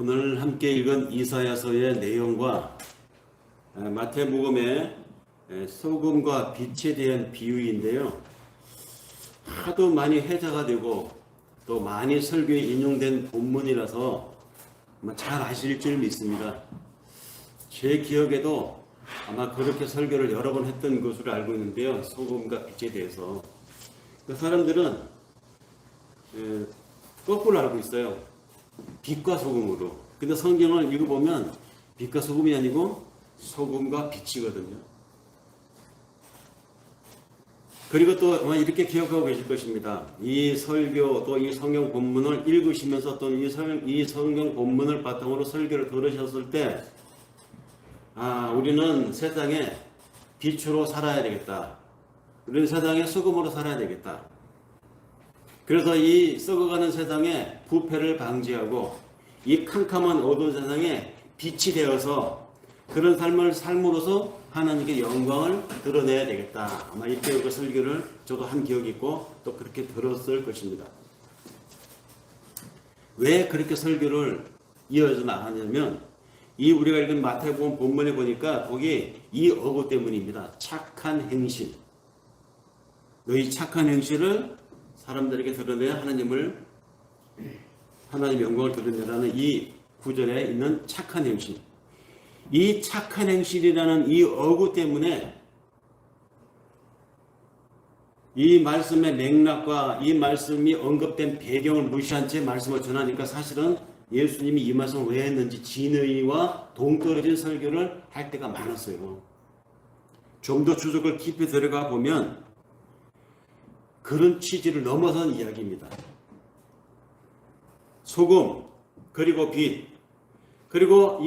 오늘 함께 읽은 이사야서의 내용과 마태복음의 소금과 빛에 대한 비유인데요. 하도 많이 회자가 되고 또 많이 설교에 인용된 본문이라서 잘 아실 줄 믿습니다. 제 기억에도 아마 그렇게 설교를 여러 번 했던 것으로 알고 있는데요. 소금과 빛에 대해서. 그 사람들은 거꾸로 알고 있어요. 빛과 소금으로. 근데 성경을 읽어보면 빛과 소금이 아니고 소금과 빛이거든요. 그리고 또 아마 이렇게 기억하고 계실 것입니다. 이 설교 또 이 성경 본문을 읽으시면서 또는 이 성경 본문을 바탕으로 설교를 들으셨을 때 우리는 세상에 빛으로 살아야 되겠다. 우리는 세상에 소금으로 살아야 되겠다. 그래서 이 썩어가는 세상에 부패를 방지하고 이 캄캄한 어두운 세상에 빛이 되어서 그런 삶을 삶으로써 하나님께 영광을 드러내야 되겠다. 아마 이렇게 그 설교를 저도 한 기억이 있고 또 그렇게 들었을 것입니다. 왜 그렇게 설교를 이어져 나가냐면 이 우리가 읽은 마태복음 본문에 보니까 거기 이 어구 때문입니다. 착한 행실. 너희 착한 행실을 사람들에게 드러내야 하나님의 영광을 드러내라는 이 구절에 있는 착한 행실. 이 착한 행실이라는 이 어구 때문에 이 말씀의 맥락과 이 말씀이 언급된 배경을 무시한 채 말씀을 전하니까 사실은 예수님이 이 말씀을 왜 했는지 진의와 동떨어진 설교를 할 때가 많았어요. 좀 더 주석을 깊이 들어가 보면 그런 취지를 넘어선 이야기입니다. 소금, 그리고 빛, 그리고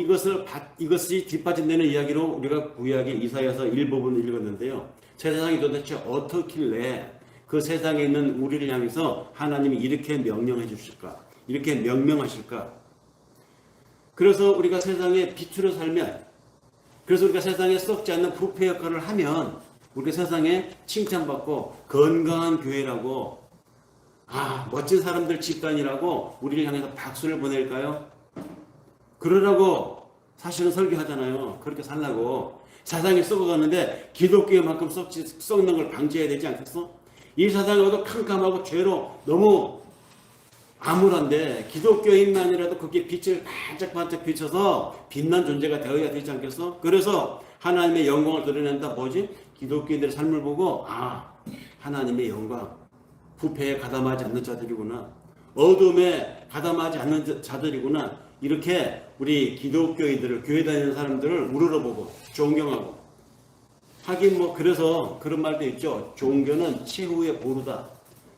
이것이 뒷받침되는 이야기로 우리가 구약의 이사야서 일부분을 읽었는데요. 세상이 도대체 어떻길래 그 세상에 있는 우리를 향해서 하나님이 이렇게 명령해 주실까? 이렇게 명명하실까? 그래서 우리가 세상에 빛으로 살면, 그래서 우리가 세상에 썩지 않는 부패 역할을 하면 우리가 세상에 칭찬받고 건강한 교회라고 멋진 사람들 집단이라고 우리를 향해서 박수를 보낼까요? 그러라고 사실은 설교하잖아요. 그렇게 살라고. 세상이 썩어가는데 기독교만큼 썩는 걸 방지해야 되지 않겠어? 이 세상이 어도 캄캄하고 죄로 너무 암울한데 기독교인만이라도 거기에 빛을 반짝반짝 비춰서 빛난 존재가 되어야 되지 않겠어? 그래서 하나님의 영광을 드러낸다. 뭐지? 기독교인들의 삶을 보고 하나님의 영광, 부패에 가담하지 않는 자들이구나, 어둠에 가담하지 않는 자들이구나, 이렇게 우리 기독교인들을, 교회 다니는 사람들을 우러러보고 존경하고. 하긴 그래서 그런 말도 있죠. 종교는 최후의 보루다.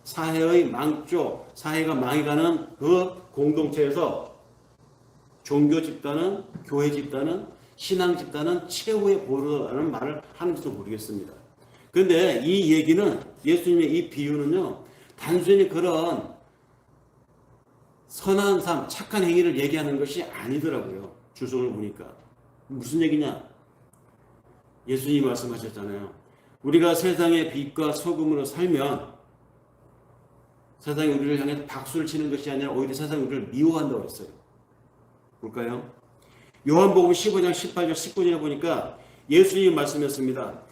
사회의 망조, 사회가 망해가는 그 공동체에서 종교 집단은, 교회 집단은, 신앙 집단은 최후의 보루다라는 말을 하는지도 모르겠습니다. 그런데 이 얘기는, 예수님의 이 비유는요, 단순히 그런 선한 삶, 착한 행위를 얘기하는 것이 아니더라고요. 주석을 보니까. 무슨 얘기냐? 예수님이 말씀하셨잖아요. 우리가 세상의 빛과 소금으로 살면 세상이 우리를 향해 박수를 치는 것이 아니라 오히려 세상이 우리를 미워한다고 했어요. 볼까요? 요한복음 15장 18절 19절에 보니까 예수님이 말씀했습니다.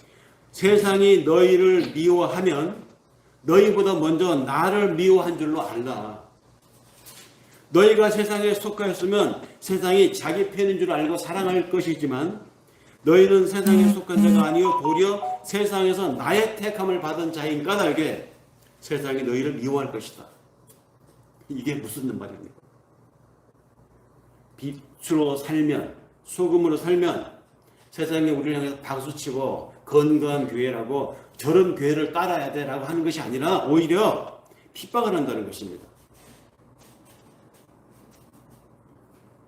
세상이 너희를 미워하면 너희보다 먼저 나를 미워한 줄로 알라. 너희가 세상에 속하였으면 세상이 자기 편인 줄 알고 사랑할 것이지만 너희는 세상에 속한 자가 아니요 도리어 세상에서 나의 택함을 받은 자인 까닭에 세상이 너희를 미워할 것이다. 이게 무슨 말입니까? 빛으로 살면, 소금으로 살면 세상에 우리를 향해서 박수치고 건강한 교회라고 저런 교회를 따라야 돼라고 하는 것이 아니라 오히려 핍박을 한다는 것입니다.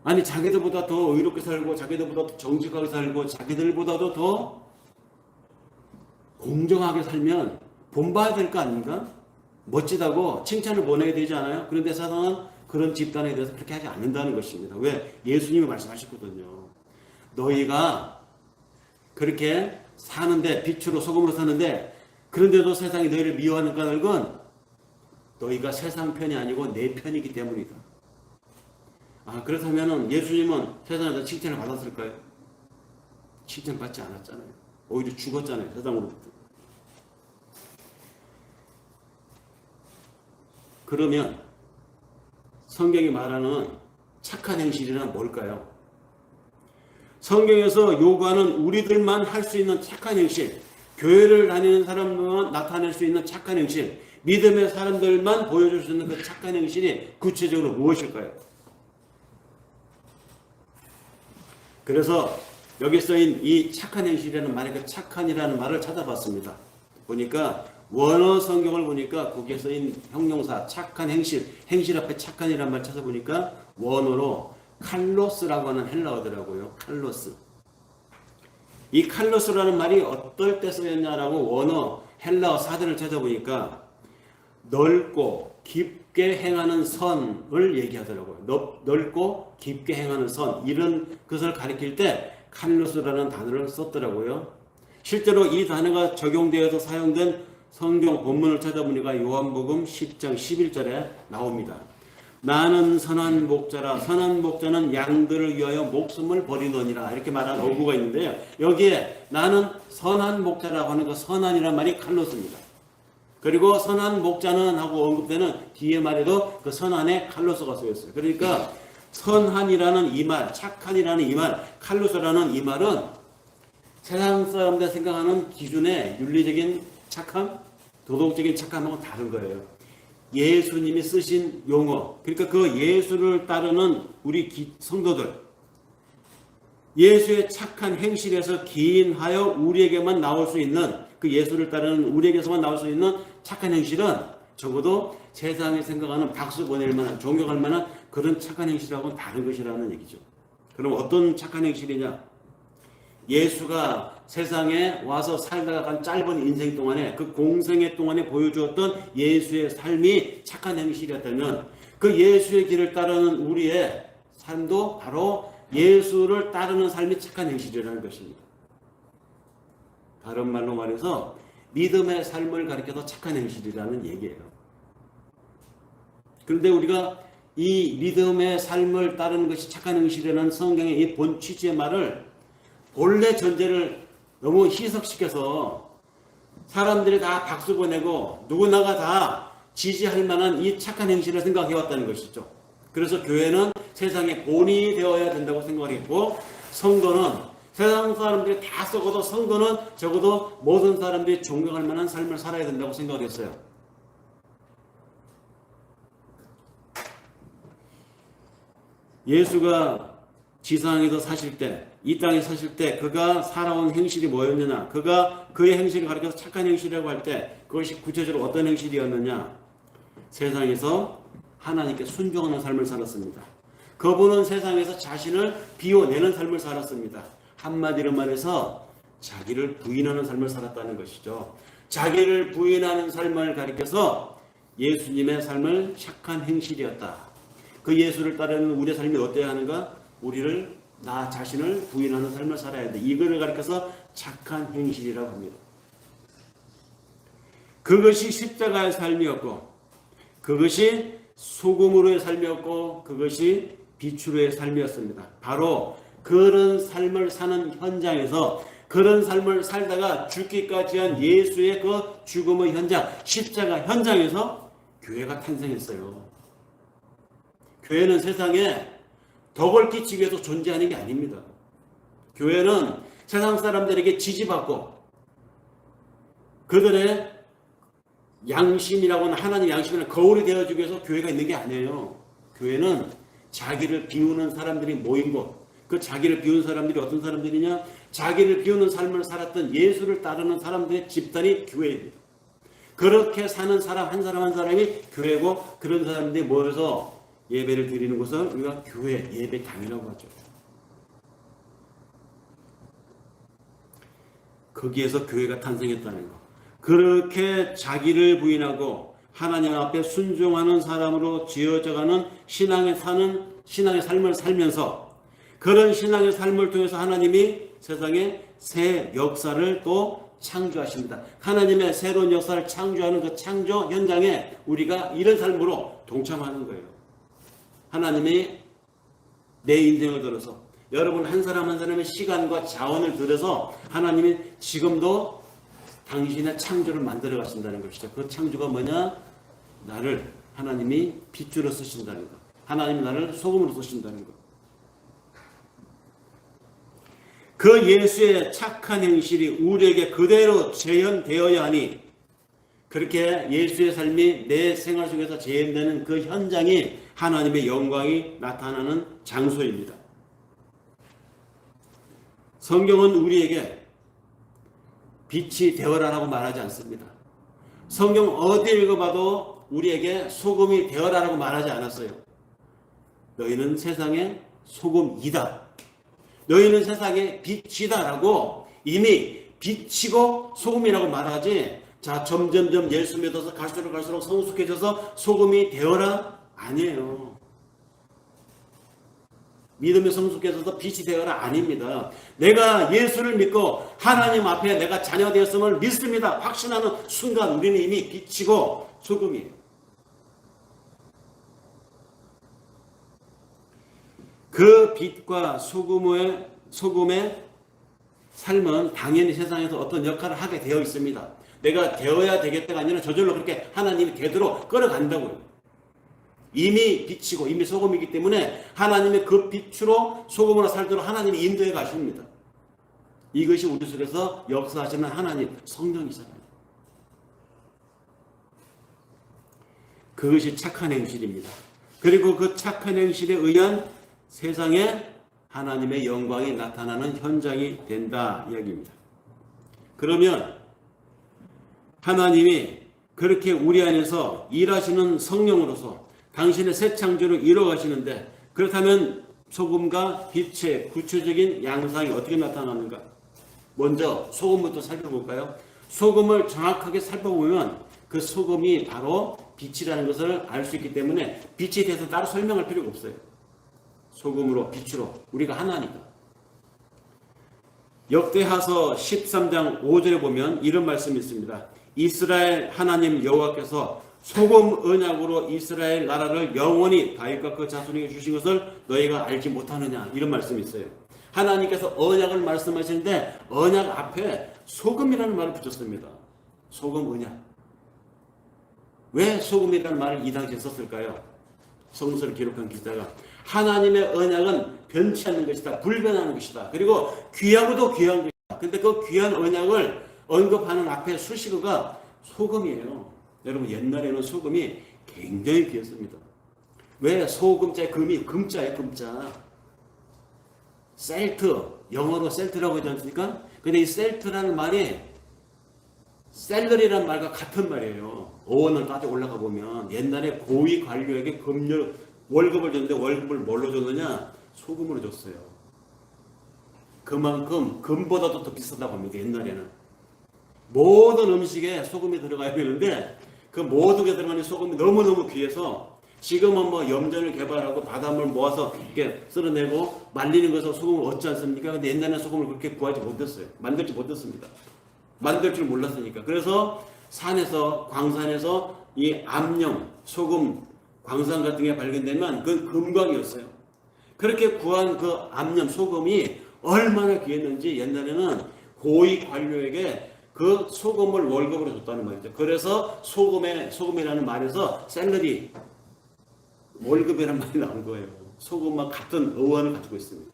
아니, 자기들보다 더 의롭게 살고 자기들보다 더 정직하게 살고 자기들보다도 더 공정하게 살면 본받아야 될 거 아닌가? 멋지다고 칭찬을 보내야 되지 않아요? 그런데 세상은 그런 집단에 대해서 그렇게 하지 않는다는 것입니다. 왜? 예수님이 말씀하셨거든요. 너희가 그렇게 사는데, 빛으로 소금으로 사는데, 그런데도 세상이 너희를 미워하는 까닭은 너희가 세상 편이 아니고 내 편이기 때문이다. 그렇다면 예수님은 세상에서 칭찬을 받았을까요? 칭찬받지 않았잖아요. 오히려 죽었잖아요. 세상으로부터. 그러면 성경이 말하는 착한 행실이란 뭘까요? 성경에서 요구하는 우리들만 할 수 있는 착한 행실, 교회를 다니는 사람만 나타낼 수 있는 착한 행실, 믿음의 사람들만 보여줄 수 있는 그 착한 행실이 구체적으로 무엇일까요? 그래서 여기 쓰인 이 착한 행실이라는 말의 그 착한이라는 말을 찾아봤습니다. 보니까 원어 성경을 보니까 거기에 쓰인 형용사 착한 행실, 행실 앞에 착한이라는 말 찾아보니까 원어로 칼로스라고 하는 헬라어더라고요. 칼로스. 이 칼로스라는 말이 어떨 때 쓰였냐라고 원어 헬라어 사전을 찾아보니까 넓고 깊게 행하는 선을 얘기하더라고요. 넓고 깊게 행하는 선, 이런 것을 가리킬 때 칼로스라는 단어를 썼더라고요. 실제로 이 단어가 적용되어서 사용된 성경 본문을 찾아보니까 요한복음 10장 11절에 나옵니다. 나는 선한 목자라, 선한 목자는 양들을 위하여 목숨을 버리느니라, 이렇게 말하는 어구가 있는데요. 여기에 나는 선한 목자라고 하는 그 선한이라는 말이 칼로스입니다. 그리고 선한 목자는 하고 언급되는 뒤에 말에도 그 선한에 칼로스가 쓰였어요. 그러니까 선한이라는 이 말, 착한이라는 이 말, 칼로스라는 이 말은 세상 사람들 생각하는 기준의 윤리적인 착함, 도덕적인 착함하고 다른 거예요. 예수님이 쓰신 용어, 그러니까 그 예수를 따르는 우리 성도들, 예수의 착한 행실에서 기인하여 우리에게만 나올 수 있는, 그 예수를 따르는 우리에게서만 나올 수 있는 착한 행실은 적어도 세상이 생각하는 박수 보낼 만한, 존경할 만한 그런 착한 행실하고는 다른 것이라는 얘기죠. 그럼 어떤 착한 행실이냐? 예수가 세상에 와서 살다가 간 짧은 인생 동안에, 그 공생애 동안에 보여주었던 예수의 삶이 착한 행실이었다면 그 예수의 길을 따르는 우리의 삶도 바로 예수를 따르는 삶이 착한 행실이라는 것입니다. 다른 말로 말해서 믿음의 삶을 가리켜서 착한 행실이라는 얘기예요. 그런데 우리가 이 믿음의 삶을 따르는 것이 착한 행실이라는 성경의 이 본 취지의 말을 본래 전제를 너무 희석시켜서 사람들이 다 박수 보내고 누구나가 다 지지할 만한 이 착한 행실을 생각해왔다는 것이죠. 그래서 교회는 세상의 본이 되어야 된다고 생각했고, 성도는 세상 사람들이 다 썩어도 성도는 적어도 모든 사람들이 존경할 만한 삶을 살아야 된다고 생각했어요. 예수가 지상에서 사실 때, 이 땅에 사실 때 그가 살아온 행실이 뭐였느냐, 그가 그의 행실을 가리켜서 착한 행실이라고 할 때 그것이 구체적으로 어떤 행실이었느냐, 세상에서 하나님께 순종하는 삶을 살았습니다. 그분은 세상에서 자신을 비워내는 삶을 살았습니다. 한마디로 말해서 자기를 부인하는 삶을 살았다는 것이죠. 자기를 부인하는 삶을 가리켜서 예수님의 삶을 착한 행실이었다. 그 예수를 따르는 우리의 삶이 어때야 하는가? 우리를, 나 자신을 부인하는 삶을 살아야 돼. 이거를 가리켜서 착한 행실이라고 합니다. 그것이 십자가의 삶이었고, 그것이 소금으로의 삶이었고, 그것이 빛으로의 삶이었습니다. 바로 그런 삶을 사는 현장에서, 그런 삶을 살다가 죽기까지 한 예수의 그 죽음의 현장, 십자가 현장에서 교회가 탄생했어요. 교회는 세상에 덕을 끼치기 위해서 존재하는 게 아닙니다. 교회는 세상 사람들에게 지지받고 그들의 양심이라고는, 하나님 양심이라는 거울이 되어주기 위해서 교회가 있는 게 아니에요. 교회는 자기를 비우는 사람들이 모인 곳, 그 자기를 비우는 사람들이 어떤 사람들이냐? 자기를 비우는 삶을 살았던 예수를 따르는 사람들의 집단이 교회입니다. 그렇게 사는 사람 한 사람 한 사람이 교회고, 그런 사람들이 모여서 예배를 드리는 것을 우리가 교회 예배당이라고 하죠. 거기에서 교회가 탄생했다는 것. 그렇게 자기를 부인하고 하나님 앞에 순종하는 사람으로 지어져가는 신앙의 삶을 살면서, 그런 신앙의 삶을 통해서 하나님이 세상에 새 역사를 또 창조하십니다. 하나님의 새로운 역사를 창조하는 그 창조 현장에 우리가 이런 삶으로 동참하는 거예요. 하나님이 내 인생을 들어서 여러분 한 사람 한 사람의 시간과 자원을 들여서 하나님이 지금도 당신의 창조를 만들어 가신다는 것이죠. 그 창조가 뭐냐? 나를 하나님이 빛으로 쓰신다는 것. 하나님이 나를 소금으로 쓰신다는 것. 그 예수의 착한 행실이 우리에게 그대로 재현되어야 하니 그렇게 예수의 삶이 내 생활 속에서 재현되는 그 현장이 하나님의 영광이 나타나는 장소입니다. 성경은 우리에게 빛이 되어라라고 말하지 않습니다. 성경 어디 읽어봐도 우리에게 소금이 되어라라고 말하지 않았어요. 너희는 세상의 소금이다. 너희는 세상의 빛이다라고 이미 빛이고 소금이라고 말하지, 자 점점점 예수 믿어서 갈수록 성숙해져서 소금이 되어라? 아니에요. 믿음의 성숙해져서 빛이 되어라? 아닙니다. 내가 예수를 믿고 하나님 앞에 내가 자녀 되었음을 믿습니다. 확신하는 순간 우리는 이미 빛이고 소금이에요. 그 빛과 소금의 삶은 당연히 세상에서 어떤 역할을 하게 되어 있습니다. 내가 되어야 되겠다가 아니라 저절로 그렇게 하나님이 되도록 끌어간다고요. 이미 빛이고 이미 소금이기 때문에 하나님의 그 빛으로 소금으로 살도록 하나님이 인도해 가십니다. 이것이 우리 속에서 역사하시는 하나님 성령이잖아요. 그것이 착한 행실입니다. 그리고 그 착한 행실에 의한 세상에 하나님의 영광이 나타나는 현장이 된다 이야기입니다. 그러면 하나님이 그렇게 우리 안에서 일하시는 성령으로서 당신의 새 창조를 이뤄가시는데, 그렇다면 소금과 빛의 구체적인 양상이 어떻게 나타나는가? 먼저 소금부터 살펴볼까요? 소금을 정확하게 살펴보면 그 소금이 바로 빛이라는 것을 알 수 있기 때문에 빛에 대해서 따로 설명할 필요가 없어요. 소금으로 빛으로 우리가 하나니까. 역대하서 13장 5절에 보면 이런 말씀이 있습니다. 이스라엘 하나님 여호와께서 소금 언약으로 이스라엘 나라를 영원히 다윗과 그 자손에게 주신 것을 너희가 알지 못하느냐, 이런 말씀이 있어요. 하나님께서 언약을 말씀하시는데 언약 앞에 소금이라는 말을 붙였습니다. 소금 언약. 왜 소금이라는 말을 이 당시에 썼을까요? 성서를 기록한 기자가 하나님의 언약은 변치 않는 것이다. 불변하는 것이다. 그리고 귀하고도 귀한 것이다. 근데 그 귀한 언약을 언급하는 앞에 수식어가 소금이에요. 여러분 옛날에는 소금이 굉장히 귀했습니다. 왜? 소금자에 금이 금자예요. 금자. 셀트. 영어로 셀트라고 하지 않습니까? 근데 이 셀트라는 말이 셀러리라는 말과 같은 말이에요. 어원을 따져 올라가 보면 옛날에 고위 관료에게 월급을 줬는데 월급을 뭘로 줬느냐? 소금으로 줬어요. 그만큼 금보다도 더 비싸다고 합니다. 옛날에는. 모든 음식에 소금이 들어가야 되는데 그 모든 게 들어가는 소금이 너무너무 귀해서 지금은 뭐 염전을 개발하고 바닷물 모아서 이렇게 쓸어내고 말리는 것으로 소금을 얻지 않습니까? 근데 옛날에는 소금을 그렇게 구하지 못했어요. 만들지 못했습니다. 만들 줄 몰랐으니까. 그래서 산에서, 광산에서 이 암염, 소금, 광산 같은 게 발견되면 그건 금광이었어요. 그렇게 구한 그 암염, 소금이 얼마나 귀했는지 옛날에는 고위 관료에게 그 소금을 월급으로 줬다는 말이죠. 그래서 소금이라는 말에서 샐러리, 월급이라는 말이 나온 거예요. 소금과 같은 어원을 가지고 있습니다.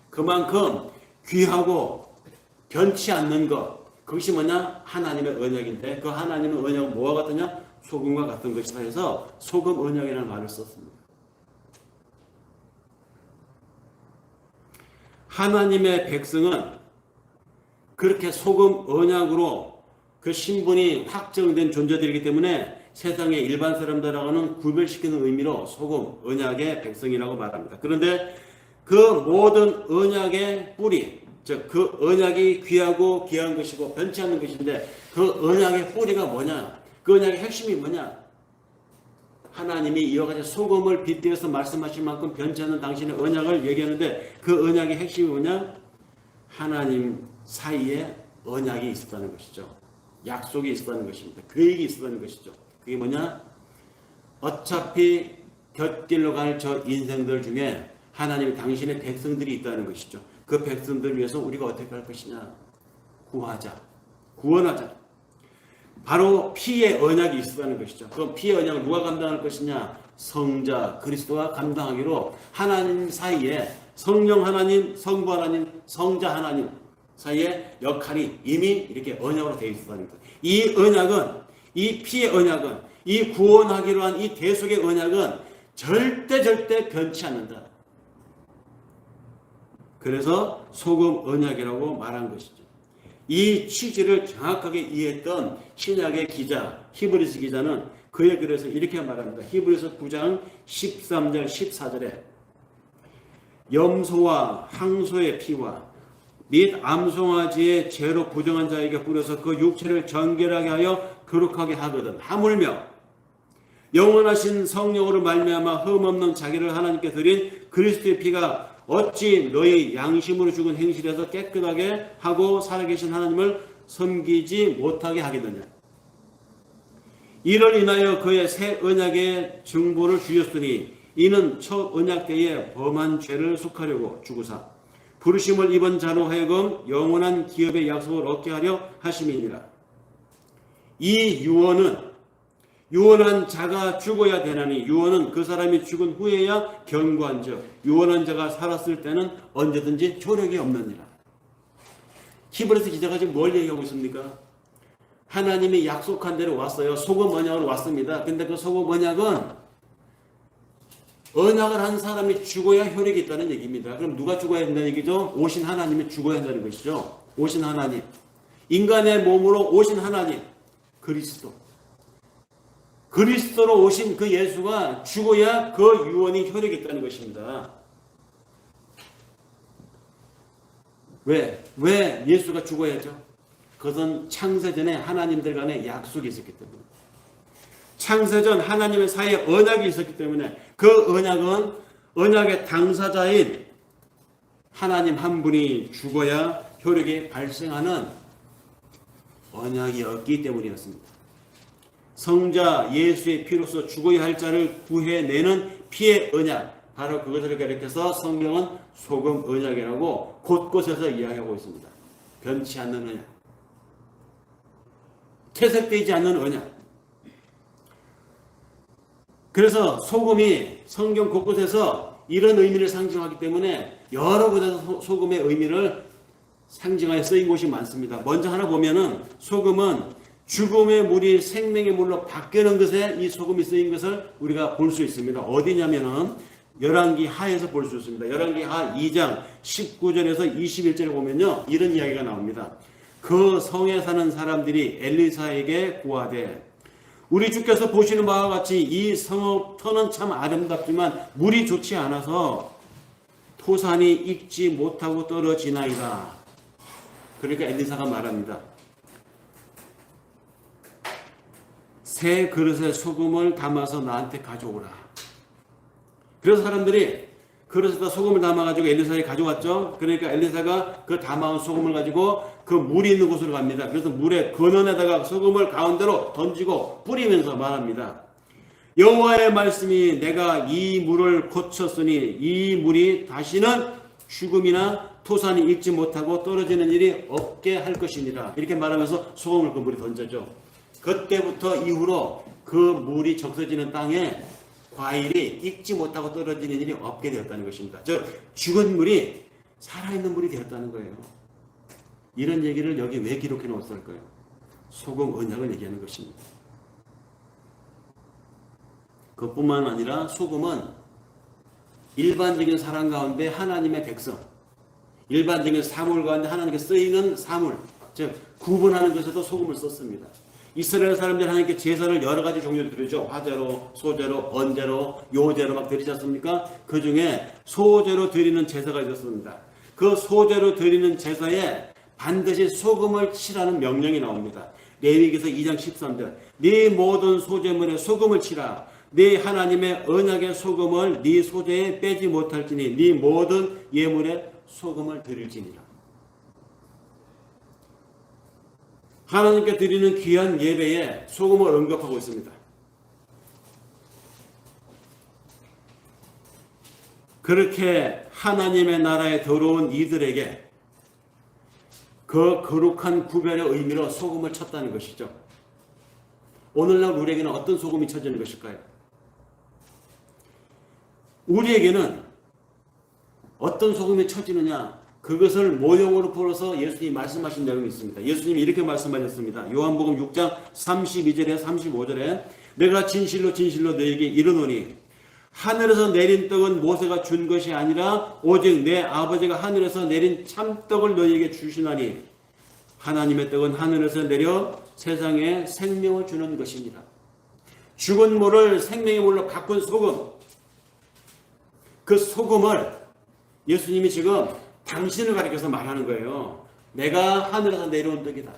그만큼 귀하고 변치 않는 것, 그것이 뭐냐? 하나님의 언약인데 그 하나님의 언약은 뭐와 같으냐? 소금과 같은 것이다 해서 소금 언약이라는 말을 썼습니다. 하나님의 백성은 그렇게 소금 언약으로 그 신분이 확정된 존재들이기 때문에 세상의 일반 사람들하고는 구별시키는 의미로 소금 언약의 백성이라고 말합니다. 그런데 그 모든 언약의 뿌리, 즉 그 언약이 귀하고 귀한 것이고 변치 않는 것인데 그 언약의 뿌리가 뭐냐? 그 언약의 핵심이 뭐냐? 하나님이 이와 같이 소금을 빗대어서 말씀하실 만큼 변치 않는 당신의 언약을 얘기하는데 그 언약의 핵심이 뭐냐? 하나님 사이에 언약이 있었다는 것이죠. 약속이 있었다는 것입니다. 계획이 있었다는 것이죠. 그게 뭐냐? 어차피 곁길로 갈 저 인생들 중에 하나님 당신의 백성들이 있다는 것이죠. 그 백성들을 위해서 우리가 어떻게 할 것이냐? 구하자. 구원하자. 바로 피의 언약이 있었다는 것이죠. 그럼 피의 언약을 누가 감당할 것이냐? 성자 그리스도가 감당하기로 하나님 사이에 성령 하나님, 성부 하나님, 성자 하나님 사이의 역할이 이미 이렇게 언약으로 되어 있었다는 거예요. 이 언약은, 이 피의 언약은, 이 구원하기로 한 이 대속의 언약은 절대 변치 않는다. 그래서 소금 언약이라고 말한 것이죠. 이 취지를 정확하게 이해했던 신약의 기자, 히브리서 기자는 그의 글에서 이렇게 말합니다. 히브리서 9장 13절 14절에 염소와 항소의 피와 및 암송아지의 죄로 부정한 자에게 뿌려서 그 육체를 정결하게 하여 거룩하게 하거든. 하물며 영원하신 성령으로 말미암아 흠없는 자기를 하나님께 드린 그리스도의 피가 어찌 너희 양심으로 죽은 행실에서 깨끗하게 하고 살아계신 하나님을 섬기지 못하게 하겠느냐. 이를 인하여 그의 새 언약의 증보를 주셨으니 이는 첫 언약 때에 범한 죄를 속하려고 주구사 부르심을 입은 자로 하여금 영원한 기업의 약속을 얻게 하려 하심이니라. 이 유언은 유언한 자가 죽어야 되나니 유언은 그 사람이 죽은 후에야 견고한즉 유언한 자가 살았을 때는 언제든지 효력이 없느니라. 히브리서 기자가 지금 뭘 얘기하고 있습니까? 하나님이 약속한 대로 왔어요. 소금 언약으로 왔습니다. 근데 그 소금 언약은 언약을 한 사람이 죽어야 효력이 있다는 얘기입니다. 그럼 누가 죽어야 된다는 얘기죠? 오신 하나님이 죽어야 한다는 것이죠. 오신 하나님. 인간의 몸으로 오신 하나님. 그리스도. 그리스도로 오신 그 예수가 죽어야 그 유언이 효력이 있다는 것입니다. 왜 예수가 죽어야죠? 그것은 창세전에 하나님들 간에 약속이 있었기 때문에. 창세전 하나님의 사이에 언약이 있었기 때문에 그 언약은 언약의 당사자인 하나님 한 분이 죽어야 효력이 발생하는 언약이었기 때문이었습니다. 성자 예수의 피로서 죽어야 할 자를 구해내는 피의 언약, 바로 그것을 가리켜서 성경은 소금 언약이라고 곳곳에서 이야기하고 있습니다. 변치 않는 언약, 퇴색되지 않는 언약. 그래서 소금이 성경 곳곳에서 이런 의미를 상징하기 때문에 여러 곳에서 소금의 의미를 상징하여 쓰인 곳이 많습니다. 먼저 하나 보면은 소금은 죽음의 물이 생명의 물로 바뀌는 것에 이 소금이 쓰인 것을 우리가 볼 수 있습니다. 어디냐면은 열왕기 하에서 볼 수 있습니다. 열왕기 하 2장 19절에서 21절에 보면요, 이런 이야기가 나옵니다. 그 성에 사는 사람들이 엘리사에게 고하되 우리 주께서 보시는 바와 같이 이 성읍 터는 참 아름답지만 물이 좋지 않아서 토산이 익지 못하고 떨어지나이다. 그러니까 엘리사가 말합니다. 새 그릇에 소금을 담아서 나한테 가져오라. 그래서 사람들이 그릇에다 소금을 담아가지고 엘리사에게 가져왔죠. 그러니까 엘리사가 그 담아온 소금을 가지고 그 물이 있는 곳으로 갑니다. 그래서 물의 근원에다가 소금을 가운데로 던지고 뿌리면서 말합니다. 여호와의 말씀이 내가 이 물을 고쳤으니 이 물이 다시는 죽음이나 토산이 익지 못하고 떨어지는 일이 없게 할 것이니라. 이렇게 말하면서 소금을 그 물에 던져죠. 그때부터 이후로 그 물이 적셔지는 땅에 과일이 익지 못하고 떨어지는 일이 없게 되었다는 것입니다. 죽은 물이 살아있는 물이 되었다는 거예요. 이런 얘기를 여기 왜 기록해 놓았을까요? 소금 언약을 얘기하는 것입니다. 그뿐만 아니라 소금은 일반적인 사람 가운데 하나님의 백성, 일반적인 사물 가운데 하나님께 쓰이는 사물, 즉 구분하는 것에도 소금을 썼습니다. 이스라엘 사람들이 하나님께 제사를 여러 가지 종류로 드리죠. 화제로, 소제로, 번제로, 요제로 막 드리지 않습니까? 그 중에 소제로 드리는 제사가 있었습니다. 그 소제로 드리는 제사에 반드시 소금을 치라는 명령이 나옵니다. 레위기서 2장 13절. 네 모든 소제물에 소금을 치라. 네 하나님의 언약의 소금을 네 소제에 빼지 못할지니 네 모든 예물에 소금을 드릴지니라. 하나님께 드리는 귀한 예배에 소금을 언급하고 있습니다. 그렇게 하나님의 나라에 들어온 이들에게 그 거룩한 구별의 의미로 소금을 쳤다는 것이죠. 오늘날 우리에게는 어떤 소금이 쳐지는 것일까요? 우리에게는 어떤 소금이 쳐지느냐? 그것을 모형으로 풀어서 예수님이 말씀하신 내용이 있습니다. 예수님이 이렇게 말씀하셨습니다. 요한복음 6장 32절에 35절에 내가 진실로 진실로 너에게 이르노니 하늘에서 내린 떡은 모세가 준 것이 아니라 오직 내 아버지가 하늘에서 내린 참떡을 너희에게 주시나니 하나님의 떡은 하늘에서 내려 세상에 생명을 주는 것입니다. 죽은 물을 생명의 물로 바꾼 소금, 그 소금을 예수님이 지금 당신을 가리켜서 말하는 거예요. 내가 하늘에서 내려온 떡이다.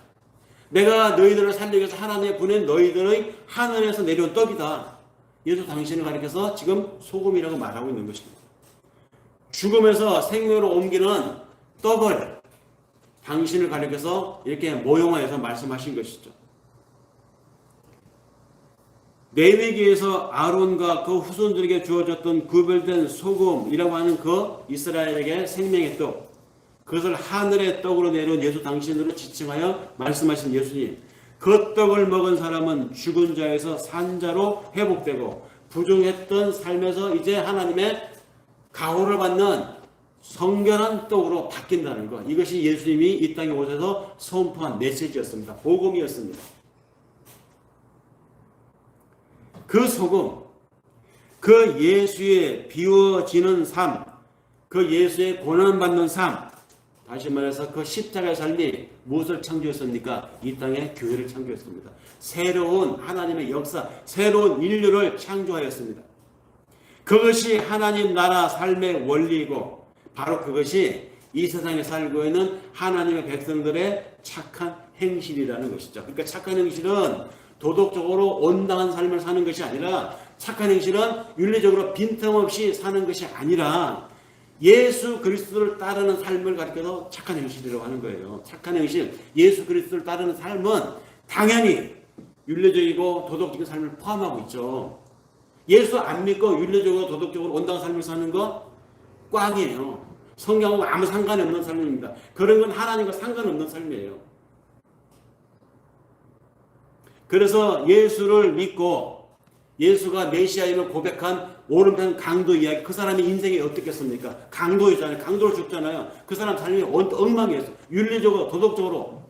내가 너희들을 살리기 위해서 하나님의 보낸 너희들의 하늘에서 내려온 떡이다. 예수 당신을 가리켜서 지금 소금이라고 말하고 있는 것입니다. 죽음에서 생명으로 옮기는 떡을 당신을 가리켜서 이렇게 모형화해서 말씀하신 것이죠. 레위기에서 아론과 그 후손들에게 주어졌던 구별된 소금이라고 하는 그 이스라엘에게 생명의 떡, 그것을 하늘의 떡으로 내려온 예수 당신으로 지칭하여 말씀하신 예수님, 그 떡을 먹은 사람은 죽은 자에서 산 자로 회복되고 부정했던 삶에서 이제 하나님의 가호를 받는 성결한 떡으로 바뀐다는 것, 이것이 예수님이 이 땅에 오셔서 선포한 메시지였습니다. 복음이었습니다. 그 소금, 그 예수의 비워지는 삶, 그 예수의 고난받는 삶, 다시 말해서 그 십자가의 삶이 무엇을 창조했습니까? 이 땅에 교회를 창조했습니다. 새로운 하나님의 역사, 새로운 인류를 창조하였습니다. 그것이 하나님 나라 삶의 원리이고 바로 그것이 이 세상에 살고 있는 하나님의 백성들의 착한 행실이라는 것이죠. 그러니까 착한 행실은 도덕적으로 온당한 삶을 사는 것이 아니라, 착한 행실은 윤리적으로 빈틈없이 사는 것이 아니라 예수 그리스도를 따르는 삶을 가리켜서 착한 행실이라고 하는 거예요. 착한 행실, 예수 그리스도를 따르는 삶은 당연히 윤리적이고 도덕적인 삶을 포함하고 있죠. 예수 안 믿고 윤리적으로 도덕적으로 온당한 삶을 사는 거 꽝이에요. 성경하고 아무 상관이 없는 삶입니다. 그런 건 하나님과 상관없는 삶이에요. 그래서 예수를 믿고 예수가 메시아임을 고백한 오른편 강도 이야기, 그 사람의 인생이 어떻겠습니까? 강도였잖아요. 강도로 죽잖아요. 그 사람 삶이 엉망이었어요. 윤리적으로 도덕적으로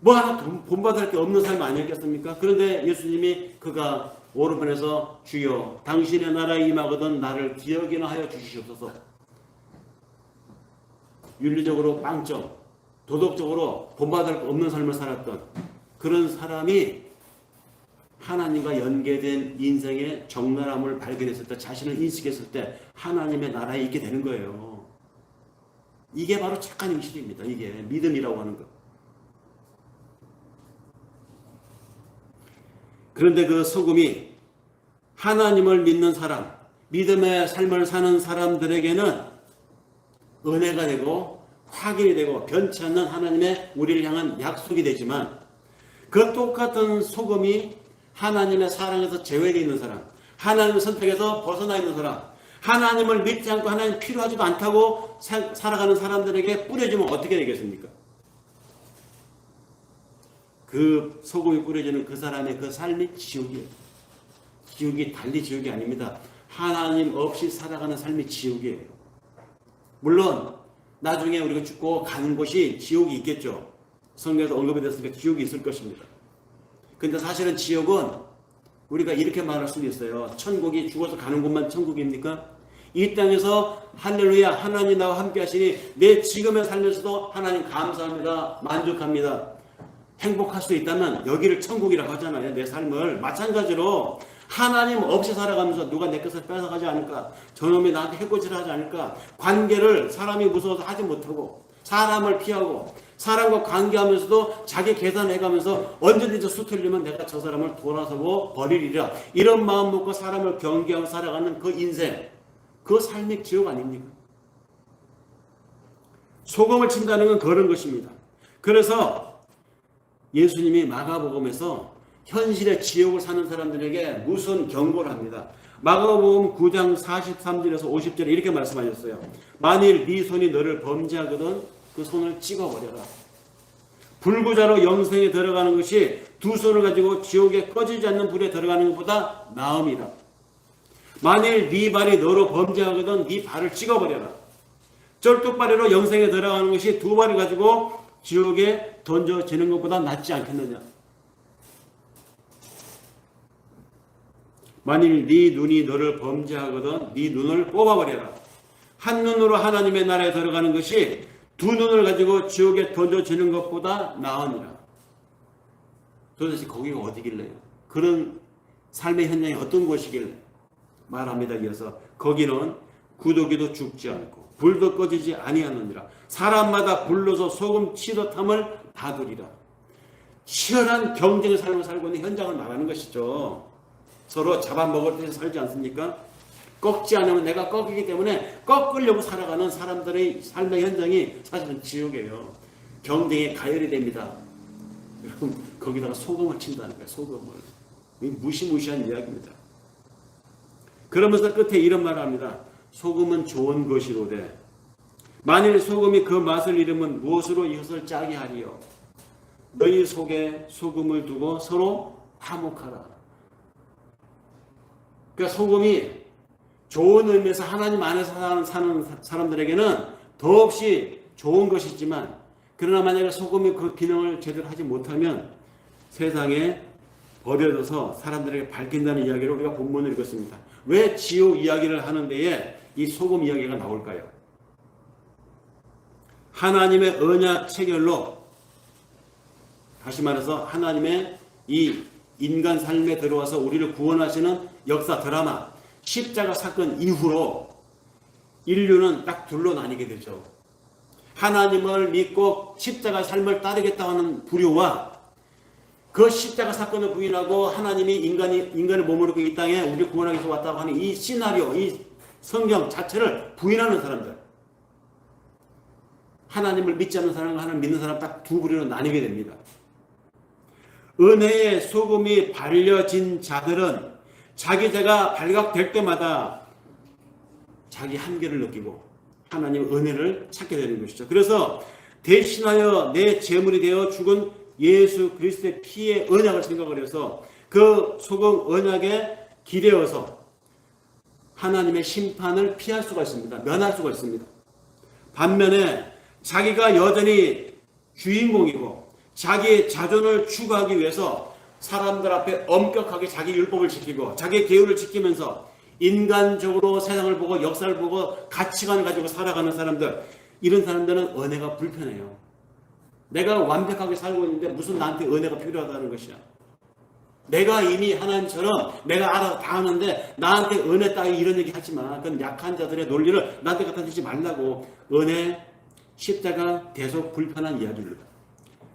뭐 하나 본받을 게 없는 삶 아니었겠습니까? 그런데 예수님이 그가 오른편에서 주여 당신의 나라에 임하거든 나를 기억이나 하여 주시옵소서. 윤리적으로 빵점, 도덕적으로 본받을 게 없는 삶을 살았던 그런 사람이 하나님과 연계된 인생의 적나라함을 발견했을 때, 자신을 인식했을 때 하나님의 나라에 있게 되는 거예요. 이게 바로 착한 행실입니다. 이게 믿음이라고 하는 것. 그런데 그 소금이 하나님을 믿는 사람, 믿음의 삶을 사는 사람들에게는 은혜가 되고 확인이 되고 변치 않는 하나님의 우리를 향한 약속이 되지만, 그 똑같은 소금이 하나님의 사랑에서 제외되어 있는 사람, 하나님의 선택에서 벗어나 있는 사람, 하나님을 믿지 않고 하나님 필요하지도 않다고 살아가는 사람들에게 뿌려지면 어떻게 되겠습니까? 그 소금이 뿌려지는 그 사람의 그 삶이 지옥이에요. 지옥이 달리 지옥이 아닙니다. 하나님 없이 살아가는 삶이 지옥이에요. 물론 나중에 우리가 죽고 가는 곳이 지옥이 있겠죠. 성경에서 언급이 됐으니까 지옥이 있을 것입니다. 근데 사실은 지옥은 우리가 이렇게 말할 수도 있어요. 천국이 죽어서 가는 곳만 천국입니까? 이 땅에서 할렐루야 하나님 나와 함께 하시니 내 지금의 삶에서도 하나님 감사합니다. 만족합니다. 행복할 수 있다면 여기를 천국이라고 하잖아요. 내 삶을. 마찬가지로 하나님 없이 살아가면서 누가 내 것을 뺏어가지 않을까? 저놈이 나한테 해코지를 하지 않을까? 관계를 사람이 무서워서 하지 못하고 사람을 피하고 사람과 관계하면서도 자기 계산해가면서 언제든지 수틀리면 내가 저 사람을 돌아서고 버리리라. 이런 마음 먹고 사람을 경계하고 살아가는 그 인생, 그 삶의 지옥 아닙니까? 소금을 친다는 건 그런 것입니다. 그래서 예수님이 마가복음에서 현실의 지옥을 사는 사람들에게 무슨 경고를 합니다. 마가복음 9장 43절에서 50절에 이렇게 말씀하셨어요. 만일 네 손이 너를 범죄하거든 그 손을 찍어버려라. 불구자로 영생에 들어가는 것이 두 손을 가지고 지옥에 꺼지지 않는 불에 들어가는 것보다 나음이라. 만일 네 발이 너로 범죄하거든 네 발을 찍어버려라. 쩔뚝발이로 영생에 들어가는 것이 두 발을 가지고 지옥에 던져지는 것보다 낫지 않겠느냐. 만일 네 눈이 너를 범죄하거든 네 눈을 뽑아버려라. 한 눈으로 하나님의 나라에 들어가는 것이 두 눈을 가지고 지옥에 던져지는 것보다 나으니라. 도대체 거기가 어디길래요? 그런 삶의 현장이 어떤 곳이길래? 말합니다. 이어서 거기는 구더기도 죽지 않고 불도 꺼지지 아니하느니라. 사람마다 불러서 소금 치듯함을 받으리라. 치열한 경쟁의 삶을 살고 있는 현장을 말하는 것이죠. 서로 잡아먹을 때 살지 않습니까? 꺾지 않으면 내가 꺾이기 때문에 꺾으려고 살아가는 사람들의 삶의 현장이 사실은 지옥이에요. 경쟁에 가열이 됩니다. 여러분 거기다가 소금을 친다는 거예요. 소금을. 무시무시한 이야기입니다. 그러면서 끝에 이런 말을 합니다. 소금은 좋은 것이로되 만일 소금이 그 맛을 잃으면 무엇으로 이것을 짜게 하리요. 너희 속에 소금을 두고 서로 화목하라. 그러니까 소금이 좋은 의미에서 하나님 안에서 사는 사람들에게는 더없이 좋은 것이지만 그러나 만약에 소금이 그 기능을 제대로 하지 못하면 세상에 버려져서 사람들에게 밝힌다는 이야기를 우리가 본문을 읽었습니다. 왜 지옥 이야기를 하는 데에 이 소금 이야기가 나올까요? 하나님의 언약 체결로 다시 말해서 하나님의 이 인간 삶에 들어와서 우리를 구원하시는 역사 드라마 십자가 사건 이후로 인류는 딱 둘로 나뉘게 되죠. 하나님을 믿고 십자가 삶을 따르겠다 하는 부류와 그 십자가 사건을 부인하고 하나님이 인간을 몸으로 이 땅에 우리를 구원하기 위해서 왔다고 하는 이 시나리오, 이 성경 자체를 부인하는 사람들. 하나님을 믿지 않는 사람과 하나님을 믿는 사람 딱 두 부류로 나뉘게 됩니다. 은혜의 소금이 발려진 자들은 자기 죄가 발각될 때마다 자기 한계를 느끼고 하나님의 은혜를 찾게 되는 것이죠. 그래서 대신하여 내 제물이 되어 죽은 예수 그리스도의 피의 언약을 생각을 해서 그 소금 언약에 기대어서 하나님의 심판을 피할 수가 있습니다. 면할 수가 있습니다. 반면에 자기가 여전히 주인공이고 자기의 자존을 추구하기 위해서 사람들 앞에 엄격하게 자기 율법을 지키고 자기 계율을 지키면서 인간적으로 세상을 보고 역사를 보고 가치관을 가지고 살아가는 사람들, 이런 사람들은 은혜가 불편해요. 내가 완벽하게 살고 있는데 무슨 나한테 은혜가 필요하다는 것이야. 내가 이미 하나님처럼 내가 알아서 다 하는데 나한테 은혜 따위 이런 얘기 하지 마. 그건 약한 자들의 논리를 나한테 갖다 주지 말라고. 은혜, 십자가 계속 불편한 이야기입니다.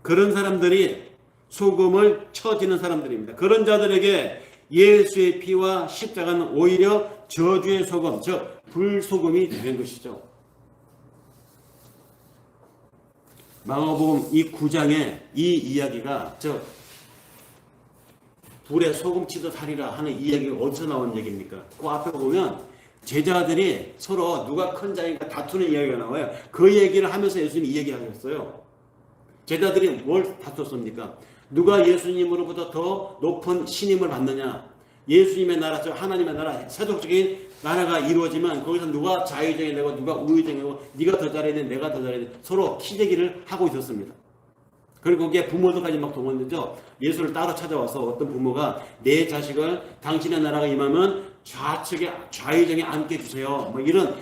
그런 사람들이 소금을 쳐지는 사람들입니다. 그런 자들에게 예수의 피와 십자가는 오히려 저주의 소금, 즉 불소금이 되는 것이죠. 마가복음 이 9장에 이 이야기가 불에 소금 치듯 하리라 하는 이 얘기가 어디서 나온 얘기입니까? 그 앞에 보면 제자들이 서로 누가 큰 자인가 다투는 이야기가 나와요. 그 얘기를 하면서 예수님이 이 얘기하셨어요. 제자들이 뭘 다퉜습니까? 누가 예수님으로부터 더 높은 신임을 받느냐? 예수님의 나라, 즉 하나님의 나라, 세속적인 나라가 이루어지면 거기서 누가 자유정이 되고 누가 우유정이고 네가 더 잘해야 돼, 내가 더 잘해야 돼. 서로 키재기를 하고 있었습니다. 그리고 거기에 부모들까지 막 동원되죠. 예수를 따로 찾아와서 어떤 부모가 내 자식을 당신의 나라가 임하면 좌측에 좌유정에 앉게 해주세요. 뭐 이런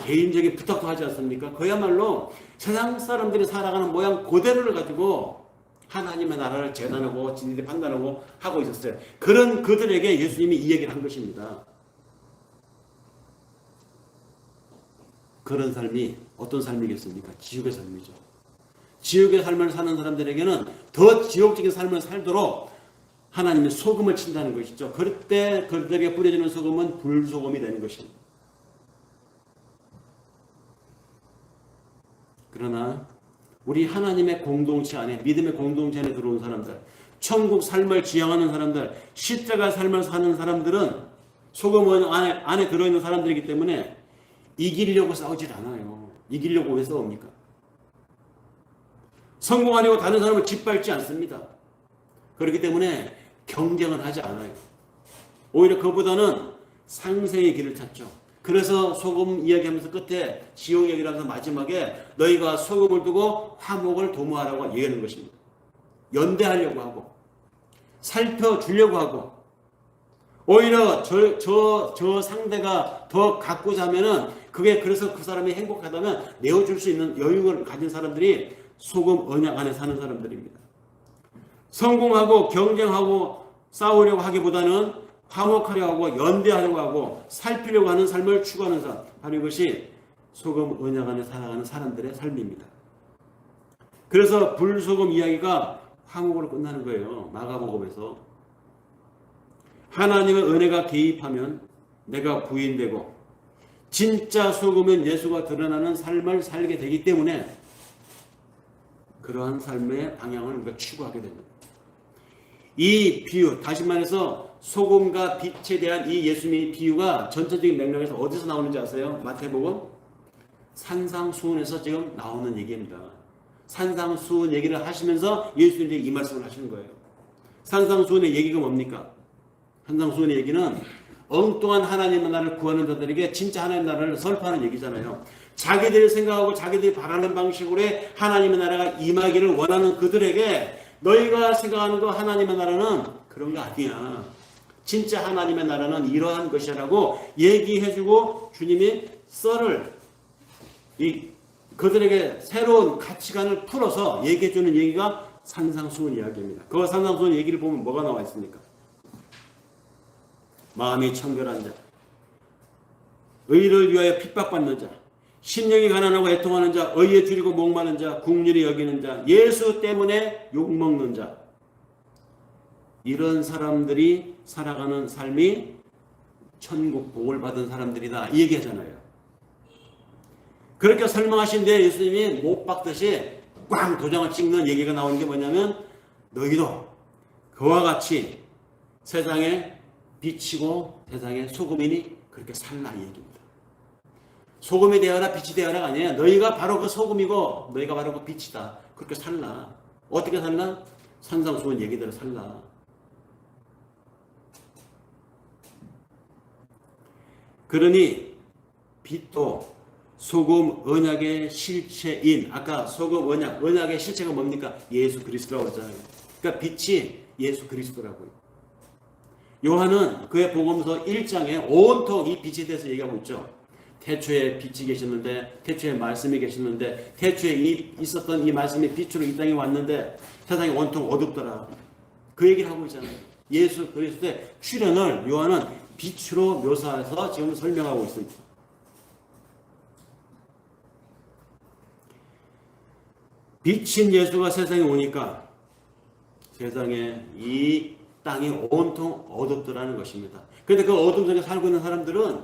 개인적인 부탁도 하지 않습니까? 그야말로 세상 사람들이 살아가는 모양 그대로를 가지고 하나님의 나라를 재단하고 진리를 판단하고 하고 있었어요. 그런 그들에게 예수님이 이 얘기를 한 것입니다. 그런 삶이 어떤 삶이겠습니까? 지옥의 삶이죠. 지옥의 삶을 사는 사람들에게는 더 지옥적인 삶을 살도록 하나님의 소금을 친다는 것이죠. 그럴 때 그들에게 뿌려지는 소금은 불소금이 되는 것입니다. 그러나 우리 하나님의 공동체 안에, 믿음의 공동체 안에 들어온 사람들, 천국 삶을 지향하는 사람들, 십자가 삶을 사는 사람들은 소금은 안에 들어있는 사람들이기 때문에 이기려고 싸우질 않아요. 이기려고 왜 싸웁니까? 성공하려고 다른 사람을 짓밟지 않습니다. 그렇기 때문에 경쟁을 하지 않아요. 오히려 그보다는 상생의 길을 찾죠. 그래서 소금 이야기하면서 끝에 지옥 얘기를 하면서 마지막에 너희가 소금을 두고 화목을 도모하라고 얘기하는 것입니다. 연대하려고 하고 살펴주려고 하고 오히려 저 상대가 더 갖고자 하면은 그게 그래서 그 사람이 행복하다면 내어줄 수 있는 여유를 가진 사람들이 소금 언약 안에 사는 사람들입니다. 성공하고 경쟁하고 싸우려고 하기보다는 화목하려고 하고 연대하려고 하고 살피려고 하는 삶을 추구하는 사람, 바로 이것이 소금 언약 안에 살아가는 사람들의 삶입니다. 그래서 불소금 이야기가 화목으로 끝나는 거예요. 마가복음에서 하나님의 은혜가 개입하면 내가 부인되고 진짜 소금은 예수가 드러나는 삶을 살게 되기 때문에 그러한 삶의 방향을 우리가 추구하게 됩니다. 이 비유, 다시 말해서 소금과 빛에 대한 이 예수님의 비유가 전체적인 맥락에서 어디서 나오는지 아세요? 마태복음 산상수훈에서 지금 나오는 얘기입니다. 산상수훈 얘기를 하시면서 예수님이 이 말씀을 하시는 거예요. 산상수훈의 얘기가 뭡니까? 산상수훈의 얘기는 엉뚱한 하나님의 나라를 구하는 자들에게 진짜 하나님의 나라를 설파하는 얘기잖아요. 자기들이 생각하고 자기들이 바라는 방식으로 하나님의 나라가 임하기를 원하는 그들에게 너희가 생각하는 거 하나님의 나라는 그런 거 아니야. 진짜 하나님의 나라는 이러한 것이라고 얘기해주고 주님이 썰을 그들에게 새로운 가치관을 풀어서 얘기해주는 얘기가 산상수훈 이야기입니다. 그 산상수훈 얘기를 보면 뭐가 나와 있습니까? 마음이 청결한 자, 의를 위하여 핍박받는 자, 심령이 가난하고 애통하는 자, 의에 줄이고 목마른 자, 국률이 여기는 자, 예수 때문에 욕먹는 자, 이런 사람들이 살아가는 삶이 천국 복을 받은 사람들이다 이 얘기하잖아요. 그렇게 설명하신데 예수님이 못 박듯이 꽝 도장을 찍는 얘기가 나오는 게 뭐냐면 너희도 그와 같이 세상에 빛이고 세상에 소금이니 그렇게 살라 이 얘기입니다. 소금이 되어라 빛이 되어라가 아니에요. 너희가 바로 그 소금이고 너희가 바로 그 빛이다. 그렇게 살라. 어떻게 살라? 산상수훈 얘기대로 살라. 그러니 빛도 소금 언약의 실체인, 아까 소금 언약의 실체가 뭡니까? 예수 그리스도라고 하잖아요. 그러니까 빛이 예수 그리스도라고요. 요한은 그의 복음서 1장에 온통 이 빛에 대해서 얘기하고 있죠. 태초에 빛이 계셨는데, 태초에 말씀이 계셨는데, 태초에 있었던 이 말씀이 빛으로 이 땅에 왔는데 세상이 온통 어둡더라. 그 얘기를 하고 있잖아요. 예수 그리스도의 출현을 요한은 빛으로 묘사해서 지금 설명하고 있습니다. 빛인 예수가 세상에 오니까 세상에 이 땅이 온통 어둡더라는 것입니다. 그런데 그 어둠 속에 살고 있는 사람들은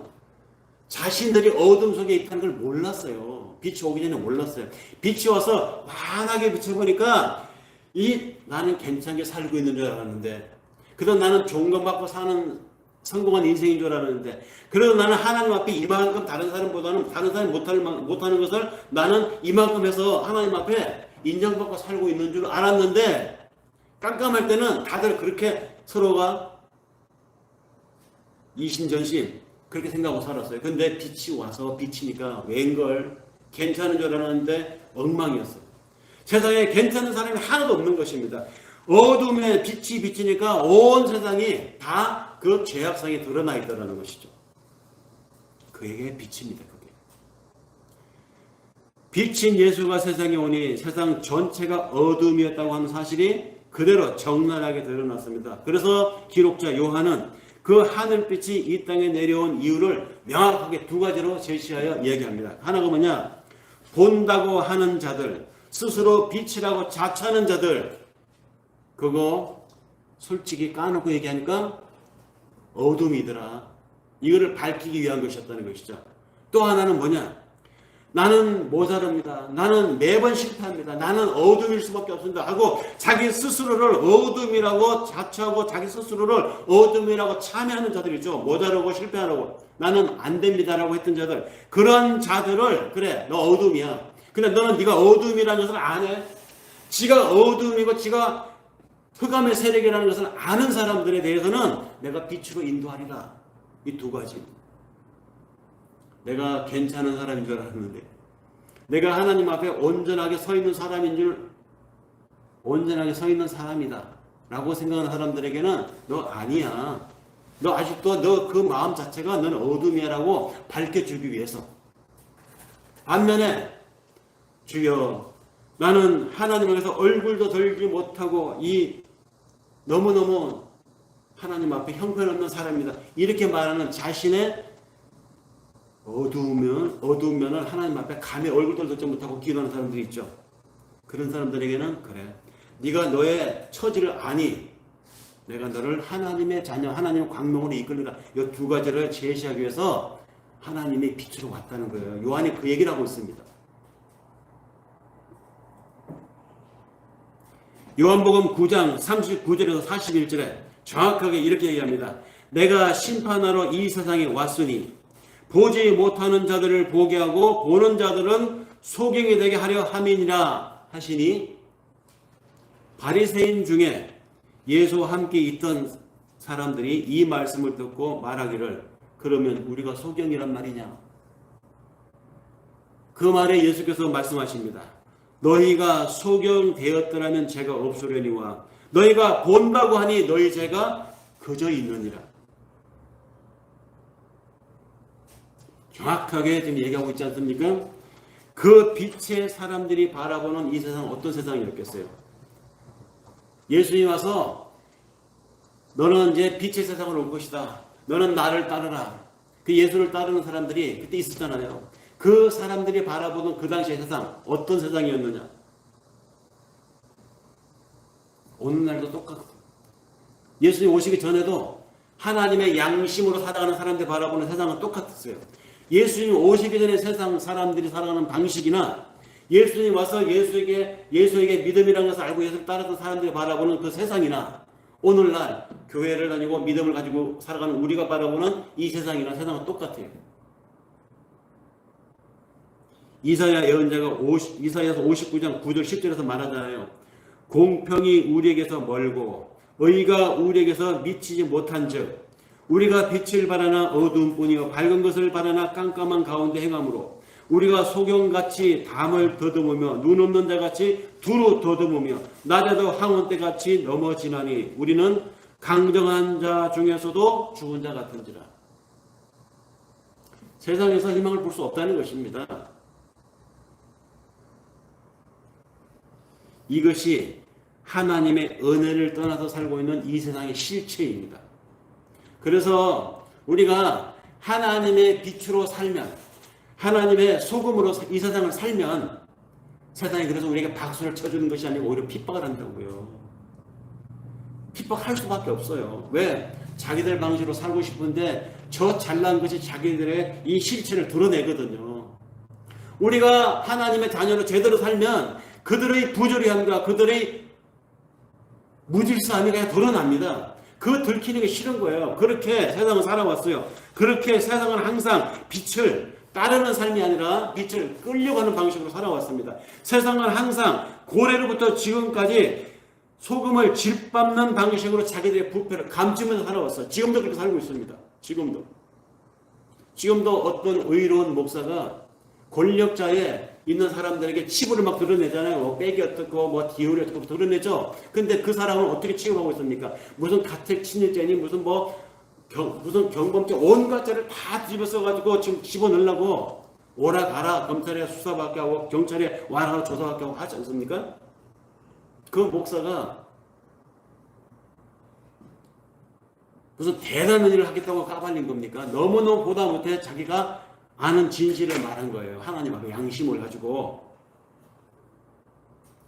자신들이 어둠 속에 있다는 걸 몰랐어요. 빛이 오기 전에 몰랐어요. 빛이 와서 환하게 비춰보니까 나는 괜찮게 살고 있는 줄 알았는데, 그래도 나는 존경받고 사는 성공한 인생인 줄 알았는데, 그래도 나는 하나님 앞에 이만큼 다른 사람보다는 다른 사람이 못하는 것을 나는 이만큼 해서 하나님 앞에 인정받고 살고 있는 줄 알았는데, 깜깜할 때는 다들 그렇게 서로가 이심전심 그렇게 생각하고 살았어요. 근데 빛이 와서 비치니까 웬걸 괜찮은 줄 알았는데 엉망이었어요. 세상에 괜찮은 사람이 하나도 없는 것입니다. 어둠에 빛이 비치니까 온 세상이 다 그 죄악성이 드러나 있다는 것이죠. 그에게 빛입니다. 그게. 빛인 예수가 세상에 오니 세상 전체가 어둠이었다고 하는 사실이 그대로 적나라하게 드러났습니다. 그래서 기록자 요한은 그 하늘빛이 이 땅에 내려온 이유를 명확하게 두 가지로 제시하여 얘기합니다. 하나가 뭐냐? 본다고 하는 자들, 스스로 빛이라고 자처하는 자들, 그거 솔직히 까놓고 얘기하니까 어둠이더라. 이거를 밝히기 위한 것이었다는 것이죠. 또 하나는 뭐냐? 나는 모자릅니다. 나는 매번 실패합니다. 나는 어둠일 수밖에 없습니다. 하고 자기 스스로를 어둠이라고 자처하고 자기 스스로를 어둠이라고 참여하는 자들 있죠. 모자르고 실패하라고. 나는 안 됩니다라고 했던 자들. 그런 자들을 그래 너 어둠이야. 근데 너는 네가 어둠이라는 것을 안 해. 지가 어둠이고 지가 흑암의 세력이라는 것을 아는 사람들에 대해서는 내가 빛으로 인도하리라. 이 두 가지. 내가 괜찮은 사람인 줄 알았는데 내가 하나님 앞에 온전하게 서 있는 사람인 줄 온전하게 서 있는 사람이다 라고 생각하는 사람들에게는 너 아니야. 너 아직도 너 그 마음 자체가 너는 어둠이야 라고 밝혀주기 위해서. 반면에 주여 나는 하나님을 위해서 얼굴도 들지 못하고 이 너무너무 하나님 앞에 형편없는 사람입니다. 이렇게 말하는 자신의 어두운 면을 하나님 앞에 감히 얼굴도 들지 못하고 기도하는 사람들이 있죠. 그런 사람들에게는 그래. 네가 너의 처지를 아니. 내가 너를 하나님의 자녀, 하나님의 광명으로 이끌리라. 이 두 가지를 제시하기 위해서 하나님의 빛으로 왔다는 거예요. 요한이 그 얘기를 하고 있습니다. 요한복음 9장 39절에서 41절에 정확하게 이렇게 얘기합니다. 내가 심판하러 이 세상에 왔으니 보지 못하는 자들을 보게 하고 보는 자들은 소경이 되게 하려 함이니라 하시니 바리새인 중에 예수와 함께 있던 사람들이 이 말씀을 듣고 말하기를 그러면 우리가 소경이란 말이냐. 그 말에 예수께서 말씀하십니다. 너희가 소경되었더라면 죄가 없으려니와 너희가 본다고 하니 너희 죄가 그저 있느니라. 정확하게 지금 얘기하고 있지 않습니까? 그 빛의 사람들이 바라보는 이 세상은 어떤 세상이었겠어요? 예수님이 와서 너는 이제 빛의 세상을 올 것이다. 너는 나를 따르라. 그 예수를 따르는 사람들이 그때 있었잖아요. 그 사람들이 바라보는 그 당시의 세상 어떤 세상이었느냐? 오늘날도 똑같고 예수님 오시기 전에도 하나님의 양심으로 살아가는 사람들이 바라보는 세상은 똑같았어요. 예수님 오시기 전에 세상 사람들이 살아가는 방식이나 예수님 와서 예수에게 믿음이라는 것을 알고 예수를 따르던 사람들이 바라보는 그 세상이나 오늘날 교회를 다니고 믿음을 가지고 살아가는 우리가 바라보는 이 세상이나 세상은 똑같아요. 이사야 예언자가 이사야서 59장 9절 10절에서 말하잖아요. 공평이 우리에게서 멀고 의가 우리에게서 미치지 못한즉 우리가 빛을 바라나 어두움뿐이요 밝은 것을 바라나 깜깜한 가운데 행함으로 우리가 소경같이 담을 더듬으며 눈 없는 자같이 두루 더듬으며 낮에도 항원대같이 넘어지나니 우리는 강정한 자 중에서도 죽은 자 같은지라. 세상에서 희망을 볼 수 없다는 것입니다. 이것이 하나님의 은혜를 떠나서 살고 있는 이 세상의 실체입니다. 그래서 우리가 하나님의 빛으로 살면 하나님의 소금으로 이 세상을 살면 세상이 그래서 우리에게 박수를 쳐주는 것이 아니고 오히려 핍박을 한다고요. 핍박할 수밖에 없어요. 왜? 자기들 방식으로 살고 싶은데 저 잘난 것이 자기들의 이 실체를 드러내거든요. 우리가 하나님의 자녀로 제대로 살면 그들의 부조리함과 그들의 무질서함이 그냥 드러납니다. 그 들키는 게 싫은 거예요. 그렇게 세상을 살아왔어요. 그렇게 세상은 항상 빛을 따르는 삶이 아니라 빛을 끌려가는 방식으로 살아왔습니다. 세상은 항상 고래로부터 지금까지 소금을 짓밟는 방식으로 자기들의 부패를 감추면서 살아왔어요. 지금도 그렇게 살고 있습니다. 지금도 어떤 의로운 목사가 권력자에 있는 사람들에게 치부를 막 드러내잖아요. 뭐 백이 어떻고 뭐 디올이 어떻고 드러내죠. 근데 그 사람은 어떻게 취급하고 있습니까? 무슨 가택 친일죄니 무슨 경범죄 온갖 죄를 다 뒤집어 써가지고 지금 집어넣으려고 오라 가라 검찰에 수사받게 하고 경찰에 와라 조사받게 하고 하지 않습니까? 그 목사가 무슨 대단한 일을 하겠다고 까발린 겁니까? 너무너무 보다 못해 자기가 아는 진실을 말한 거예요. 하나님 앞에 양심을 가지고.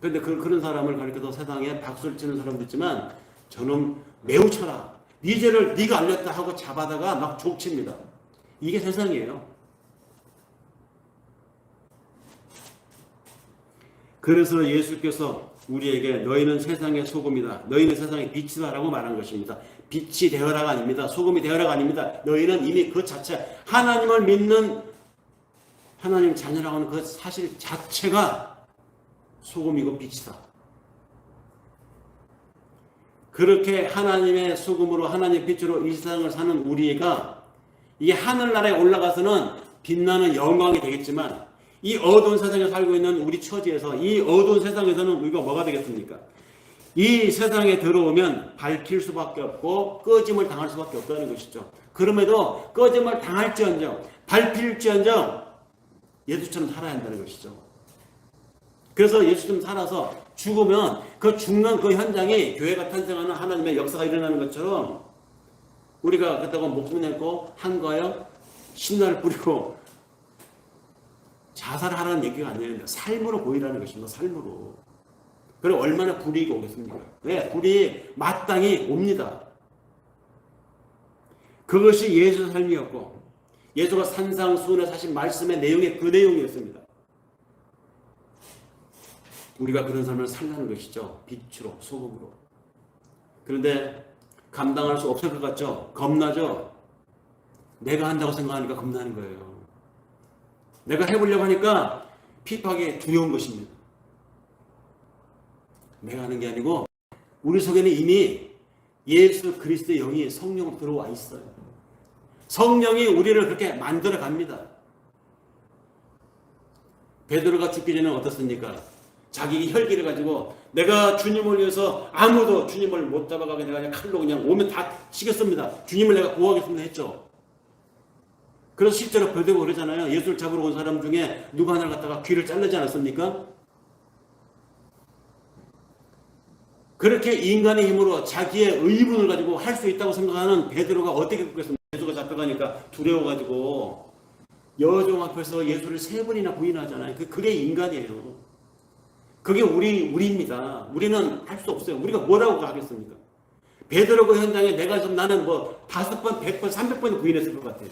그런데 그런 사람을 가리켜서 세상에 박수를 치는 사람도 있지만 저는 매우 쳐라. 네 죄를 네가 알렸다 하고 잡아다가 막 족칩니다. 이게 세상이에요. 그래서 예수께서 우리에게 너희는 세상의 소금이다. 너희는 세상의 빛이다 라고 말한 것입니다. 빛이 되어라가 아닙니다. 소금이 되어라가 아닙니다. 너희는 이미 그 자체 하나님을 믿는 하나님 자녀라고 하는 그 사실 자체가 소금이고 빛이다. 그렇게 하나님의 소금으로 하나님의 빛으로 이 세상을 사는 우리가 이 하늘나라에 올라가서는 빛나는 영광이 되겠지만 이 어두운 세상에 살고 있는 우리 처지에서 이 어두운 세상에서는 우리가 뭐가 되겠습니까? 이 세상에 들어오면 밝힐 수밖에 없고 꺼짐을 당할 수밖에 없다는 것이죠. 그럼에도 꺼짐을 당할지언정 밝힐지언정 예수처럼 살아야 한다는 것이죠. 그래서 예수처럼 살아서 죽으면 그 죽는 그 현장이 교회가 탄생하는 하나님의 역사가 일어나는 것처럼 우리가 그렇다고 목숨 내고 한가하여 신나를 뿌리고 자살하라는 얘기가 아니에요. 삶으로 보이라는 것입니다. 삶으로. 그리고 얼마나 불이익이 오겠습니까? 네, 불이 마땅히 옵니다. 그것이 예수의 삶이었고 예수가 산상수훈에 사신 말씀의 내용이 그 내용이었습니다. 우리가 그런 삶을 살라는 것이죠. 빛으로, 소금으로. 그런데 감당할 수 없을 것 같죠? 겁나죠? 내가 한다고 생각하니까 겁나는 거예요. 내가 해보려고 하니까 핍박이 두려운 것입니다. 내가 하는 게 아니고 우리 속에는 이미 예수 그리스도의 영이 성령으로 들어와 있어요. 성령이 우리를 그렇게 만들어 갑니다. 베드로가 죽기 전에 어떻습니까? 자기 혈기를 가지고 내가 주님을 위해서 아무도 주님을 못 잡아가게 내가 그냥 칼로 그냥 오면 다 치겠습니다. 주님을 내가 구하겠습니다 했죠. 그래서 실제로 베드로가 그러잖아요. 예수를 잡으러 온 사람 중에 누구 하나를 갖다가 귀를 자르지 않았습니까? 그렇게 인간의 힘으로 자기의 의분을 가지고 할 수 있다고 생각하는 베드로가 어떻게 그랬습니까? 예수가 잡혀가니까 두려워가지고 여종 앞에서 예수를 3번이나 부인하잖아요. 그게 인간이에요. 그게 우리입니다. 우리는 할 수 없어요. 우리가 뭐라고 하겠습니까? 베드로 그 현장에 내가 좀 나는 뭐 5번, 100번, 300번 부인했을 것 같아요.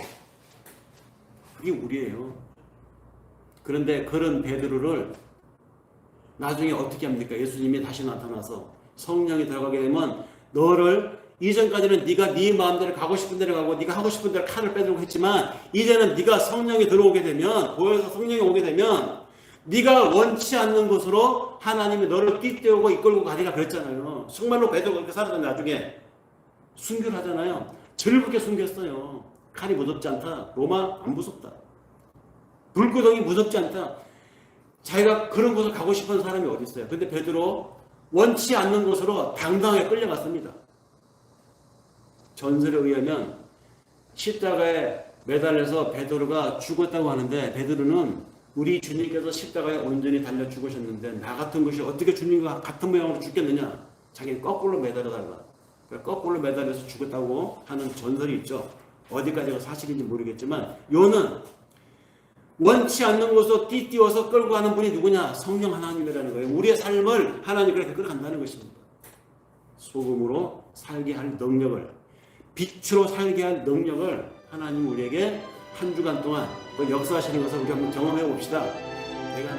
그게 우리예요. 그런데 그런 베드로를 나중에 어떻게 합니까? 예수님이 다시 나타나서 성령이 들어가게 되면 너를 이전까지는 네가 네 마음대로 가고 싶은 대로 가고 네가 하고 싶은 대로 칼을 빼들고 했지만 이제는 네가 성령이 들어오게 되면 보여서 성령이 오게 되면 네가 원치 않는 곳으로 하나님이 너를 띠떼우고 이끌고 가리라 그랬잖아요. 정말로 베드로가 그렇게 살았는데 나중에 순교를 하잖아요. 즐겁게 순교했어요. 칼이 무섭지 않다. 로마 안 무섭다. 불구덩이 무섭지 않다. 자기가 그런 곳을 가고 싶은 사람이 어디 있어요. 근데 베드로 원치 않는 곳으로 당당하게 끌려갔습니다. 전설에 의하면 십자가에 매달려서 베드로가 죽었다고 하는데 베드로는 우리 주님께서 십자가에 온전히 달려 죽으셨는데 나 같은 것이 어떻게 주님과 같은 모양으로 죽겠느냐. 자기는 거꾸로 매달려달라. 거꾸로 매달려서 죽었다고 하는 전설이 있죠. 어디까지가 사실인지 모르겠지만 요는 원치 않는 곳으로 띠띠워서 끌고 가는 분이 누구냐? 성령 하나님이라는 거예요. 우리의 삶을 하나님 그렇게 끌어간다는 것입니다. 소금으로 살게 할 능력을, 빛으로 살게 할 능력을 하나님 우리에게 한 주간 동안 그 역사하시는 것을 우리 한번 경험해 봅시다. 내가